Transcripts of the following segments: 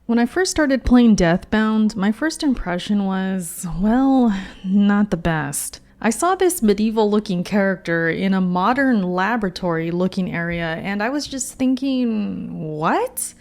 When I first started playing Deathbound, my first impression was, well, not the best. I saw this medieval-looking character in a modern laboratory-looking area, and I was just thinking, what?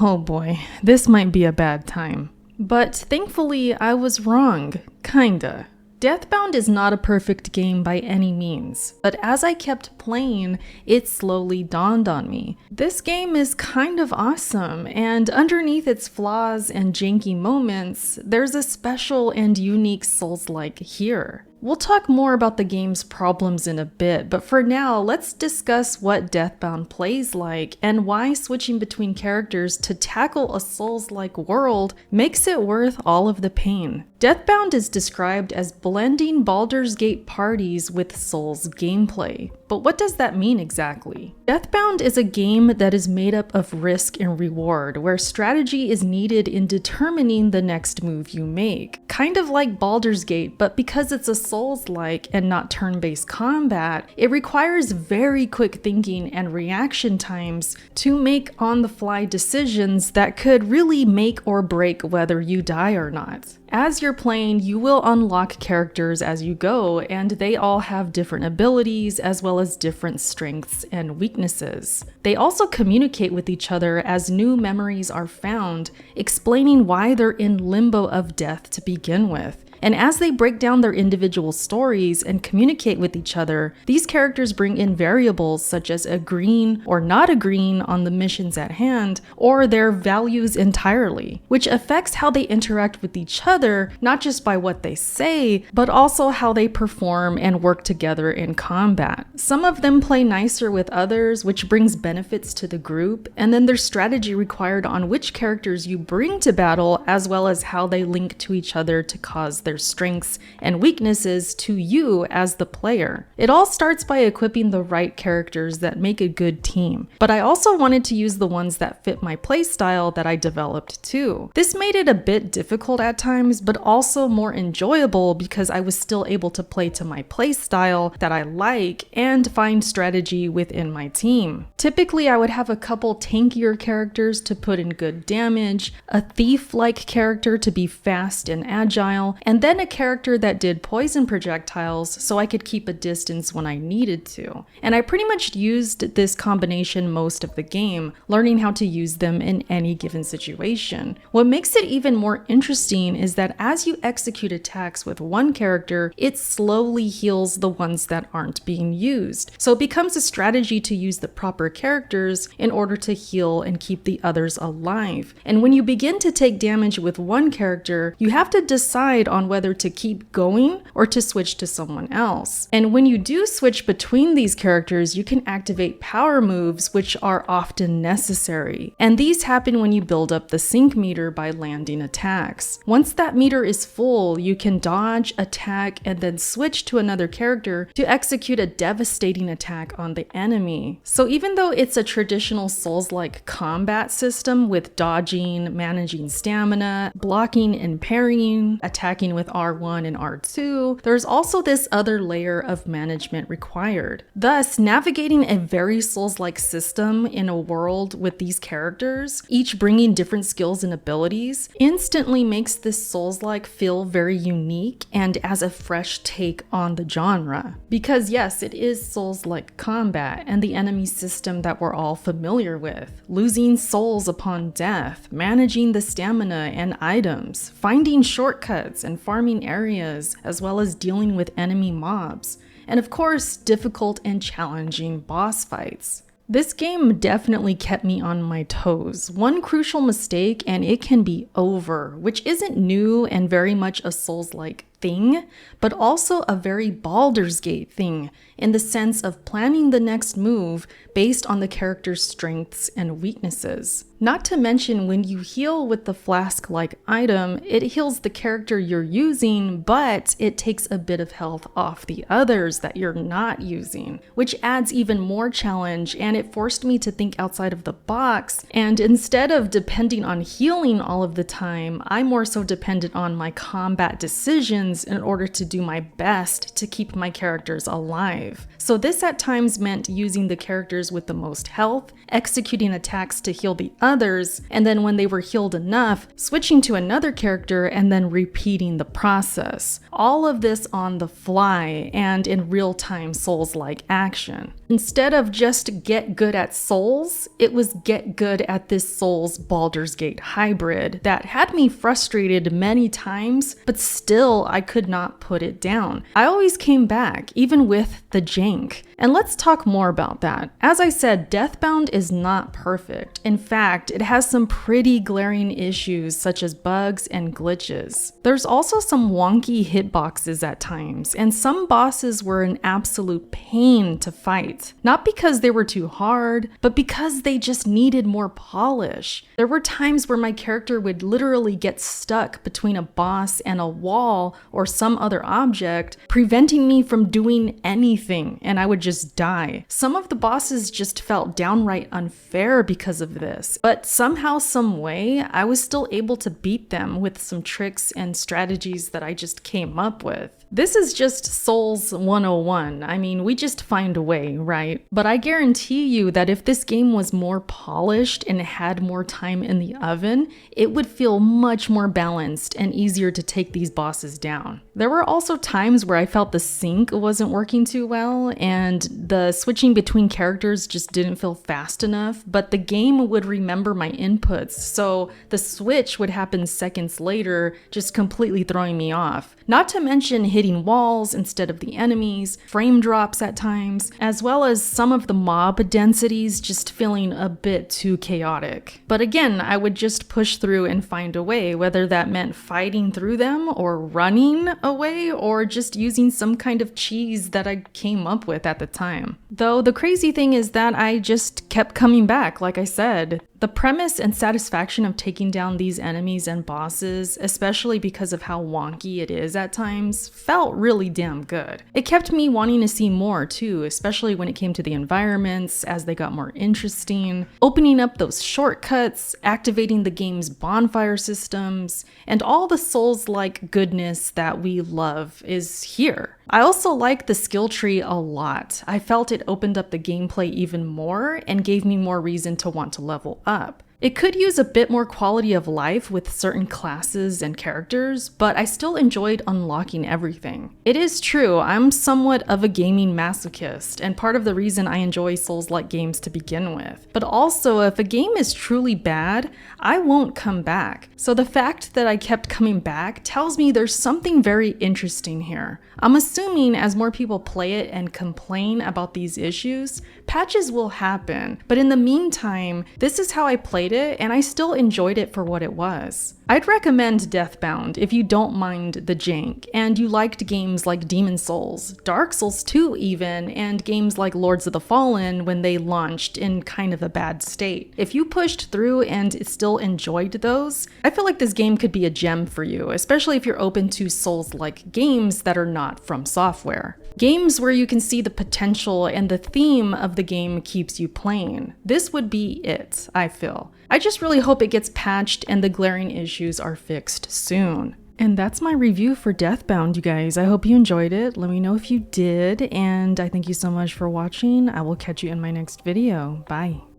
Oh boy, this might be a bad time. But thankfully, I was wrong, kinda. Deathbound is not a perfect game by any means, but as I kept playing, it slowly dawned on me. This game is kind of awesome, and underneath its flaws and janky moments, there's a special and unique Souls-like here. We'll talk more about the game's problems in a bit, but for now, let's discuss what Deathbound plays like and why switching between characters to tackle a Souls-like world makes it worth all of the pain. Deathbound is described as blending Baldur's Gate parties with Souls gameplay. But what does that mean exactly? Deathbound is a game that is made up of risk and reward, where strategy is needed in determining the next move you make. Kind of like Baldur's Gate, but because it's a Souls-like and not turn-based combat, it requires very quick thinking and reaction times to make on-the-fly decisions that could really make or break whether you die or not. As you're playing, you will unlock characters as you go, and they all have different abilities as well as different strengths and weaknesses. They also communicate with each other as new memories are found, explaining why they're in limbo of death to begin with. And as they break down their individual stories and communicate with each other, these characters bring in variables such as agreeing or not agreeing on the missions at hand, or their values entirely, which affects how they interact with each other, not just by what they say, but also how they perform and work together in combat. Some of them play nicer with others, which brings benefits to the group, and then there's strategy required on which characters you bring to battle, as well as how they link to each other to cause their strengths and weaknesses to you as the player. It all starts by equipping the right characters that make a good team, but I also wanted to use the ones that fit my playstyle that I developed too. This made it a bit difficult at times, but also more enjoyable because I was still able to play to my playstyle that I like and find strategy within my team. Typically, I would have a couple tankier characters to put in good damage, a thief-like character to be fast and agile, and then a character that did poison projectiles so I could keep a distance when I needed to. And I pretty much used this combination most of the game, learning how to use them in any given situation. What makes it even more interesting is that as you execute attacks with one character, it slowly heals the ones that aren't being used. So it becomes a strategy to use the proper characters in order to heal and keep the others alive. And when you begin to take damage with one character, you have to decide on whether to keep going or to switch to someone else. And when you do switch between these characters, you can activate power moves, which are often necessary. And these happen when you build up the sync meter by landing attacks. Once that meter is full, you can dodge, attack, and then switch to another character to execute a devastating attack on the enemy. So even though it's a traditional Souls-like combat system with dodging, managing stamina, blocking and parrying, attacking with R1 and R2, there's also this other layer of management required. Thus, navigating a very Souls-like system in a world with these characters, each bringing different skills and abilities, instantly makes this Souls-like feel very unique and as a fresh take on the genre. Because yes, it is Souls-like combat and the enemy system that we're all familiar with. Losing souls upon death, managing the stamina and items, finding shortcuts and farming areas, as well as dealing with enemy mobs, and of course, difficult and challenging boss fights. This game definitely kept me on my toes. One crucial mistake and it can be over, which isn't new and very much a Souls-like thing, but also a very Baldur's Gate thing in the sense of planning the next move based on the character's strengths and weaknesses. Not to mention, when you heal with the flask-like item, it heals the character you're using, but it takes a bit of health off the others that you're not using, which adds even more challenge, and it forced me to think outside of the box, and instead of depending on healing all of the time, I more so depended on my combat decisions options in order to do my best to keep my characters alive. So this at times meant using the characters with the most health, executing attacks to heal the others, and then when they were healed enough, switching to another character and then repeating the process. All of this on the fly and in real-time Souls-like action. Instead of just get good at Souls, it was get good at this Souls Baldur's Gate hybrid that had me frustrated many times, but still I could not put it down. I always came back, even with the jank. And let's talk more about that. As I said, Deathbound is not perfect. In fact, it has some pretty glaring issues such as bugs and glitches. There's also some wonky hitboxes at times, and some bosses were an absolute pain to fight. Not because they were too hard, but because they just needed more polish. There were times where my character would literally get stuck between a boss and a wall or some other object, preventing me from doing anything, and I would just die. Some of the bosses just felt downright unfair because of this, but somehow, some way, I was still able to beat them with some tricks and strategies that I just came up with. This is just Souls 101. I mean, we just find a way, right? But I guarantee you that if this game was more polished and had more time in the oven, it would feel much more balanced and easier to take these bosses down. There were also times where I felt the sync wasn't working too well and the switching between characters just didn't feel fast enough, but the game would remember my inputs, so the switch would happen seconds later, just completely throwing me off. Not to mention hitting walls instead of the enemies, frame drops at times, as well as some of the mob densities just feeling a bit too chaotic. But again, I would just push through and find a way, whether that meant fighting through them or running away or just using some kind of cheese that I came up with at the time. Though the crazy thing is that I just kept coming back, like I said. The premise and satisfaction of taking down these enemies and bosses, especially because of how wonky it is at times, felt really damn good. It kept me wanting to see more too, especially when it came to the environments as they got more interesting, opening up those shortcuts, activating the game's bonfire systems, and all the Souls-like goodness that we love is here. I also like the skill tree a lot. I felt it opened up the gameplay even more and gave me more reason to want to level up. It could use a bit more quality of life with certain classes and characters, but I still enjoyed unlocking everything. It is true, I'm somewhat of a gaming masochist, and part of the reason I enjoy Souls-like games to begin with. But also, if a game is truly bad, I won't come back. So the fact that I kept coming back tells me there's something very interesting here. I'm assuming as more people play it and complain about these issues, patches will happen. But in the meantime, this is how I played it, and I still enjoyed it for what it was. I'd recommend Deathbound if you don't mind the jank, and you liked games like Demon Souls, Dark Souls 2 even, and games like Lords of the Fallen when they launched in kind of a bad state. If you pushed through and still enjoyed those, I feel like this game could be a gem for you, especially if you're open to Souls-like games that are not from software. Games where you can see the potential and the theme of the game keeps you playing. This would be it, I feel. I just really hope it gets patched and the glaring issues are fixed soon. And that's my review for Deathbound, you guys. I hope you enjoyed it. Let me know if you did, and I thank you so much for watching. I will catch you in my next video. Bye.